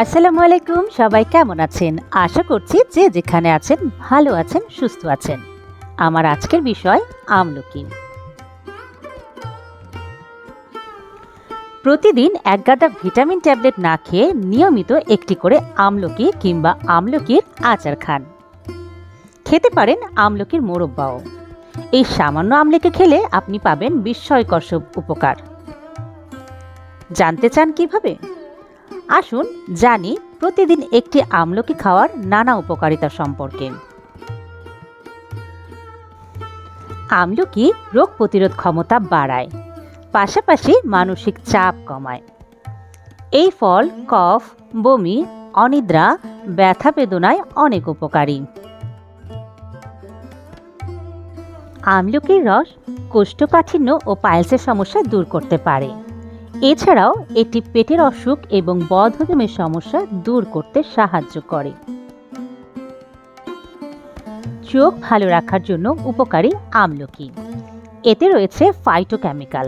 আসসালামু আলাইকুম। সবাই কেমন আছেন? আশা করছি যে যেখানে আছেন ভালো আছেন, সুস্থ আছেন। আমার আজকের বিষয় আমলকি। প্রতিদিন এক গাদা ভিটামিন ট্যাবলেট না খেয়ে নিয়মিত একটি করে আমলকি কিংবা আমলকির আচার খান। খেতে পারেন আমলকির মোরব্বাও। এই সামান্য আমলকি খেলে আপনি পাবেন বিস্ময়কর সব উপকার। জানতে চান কিভাবে? আসুন জানি প্রতিদিন একটি আমলকি খাওয়ার নানা উপকারিতা সম্পর্কে। আমলকি রোগ প্রতিরোধ ক্ষমতা বাড়ায়, পাশাপাশি মানসিক চাপ কমায়। এই ফল কফ, বমি, অনিদ্রা, ব্যথা বেদনায় অনেক উপকারী। আমলকির রস কোষ্ঠকাঠিন্য ও পাইলসের সমস্যা দূর করতে পারে। এছাড়াও এটি পেটের অসুখ এবং বদহজমের সমস্যা দূর করতে সাহায্য করে। চোখ ভালো রাখার জন্য উপকারী আমলকি। এতে রয়েছে ফাইটোকেমিক্যাল,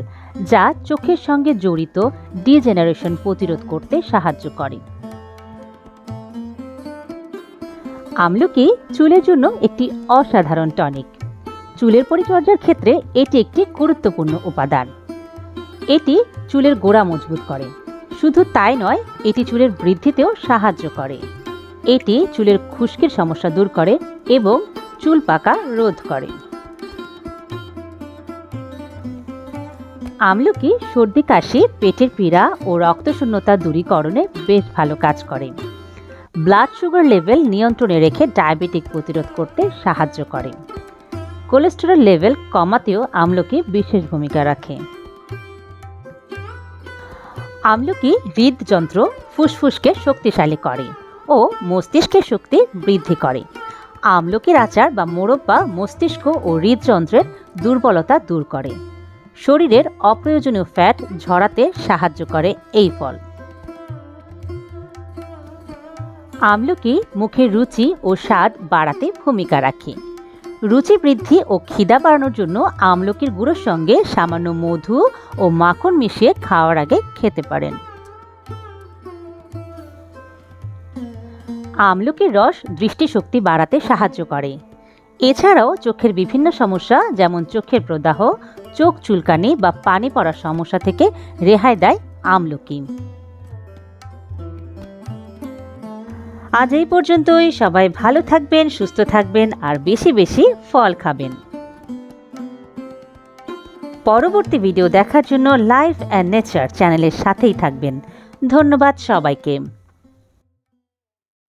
যা চোখের সঙ্গে জড়িত ডিজেনারেশন প্রতিরোধ করতে সাহায্য করে। আমলকি চুলের জন্য একটি অসাধারণ টনিক। চুলের পরিচর্যার ক্ষেত্রে এটি একটি গুরুত্বপূর্ণ উপাদান। এটি চুলের গোড়া মজবুত করে। শুধু তাই নয়, এটি চুলের বৃদ্ধিতেও সাহায্য করে। এটি চুলের খুশকির সমস্যা দূর করে এবং চুল পাকা রোধ করে। আমলকি সর্দি কাশি, পেটের পীড়া ও রক্তশূন্যতা দূরীকরণে বেশ ভালো কাজ করে। ব্লাড সুগার লেভেল নিয়ন্ত্রণে রেখে ডায়াবেটিক প্রতিরোধ করতে সাহায্য করে। কোলেস্টেরল লেভেল কমাতেও আমলকি বিশেষ ভূমিকা রাখে। আমলকি হৃদযন্ত্র, ফুসফুসকে শক্তিশালী করে ও মস্তিষ্কের শক্তি বৃদ্ধি করে। আমলকির আচার বা মোরব্বা মস্তিষ্ক ও হৃদযন্ত্রের দুর্বলতা দূর করে। শরীরের অপ্রয়োজনীয় ফ্যাট ঝরাতে সাহায্য করে এই ফল। আমলকি মুখের রুচি ও স্বাদ বাড়াতে ভূমিকা রাখে। রুচি বৃদ্ধি ও খিদা বাড়ানোর জন্য আমলকির গুঁড়োর সঙ্গে সামান্য মধু ও মাখন মিশিয়ে খাওয়ার আগে খেতে পারেন। আমলকির রস দৃষ্টিশক্তি বাড়াতে সাহায্য করে। এছাড়াও চোখের বিভিন্ন সমস্যা যেমন চোখের প্রদাহ, চোখ চুলকানি বা পানি পড়ার সমস্যা থেকে রেহাই দেয় আমলকি। আজ এই পর্যন্তই। সবাই ভালো থাকবেন, সুস্থ থাকবেন আর বেশি বেশি ফল খাবেন। পরবর্তী ভিডিও দেখার জন্য লাইফ অ্যান্ড নেচার চ্যানেলের সাথেই থাকবেন। ধন্যবাদ সবাইকে।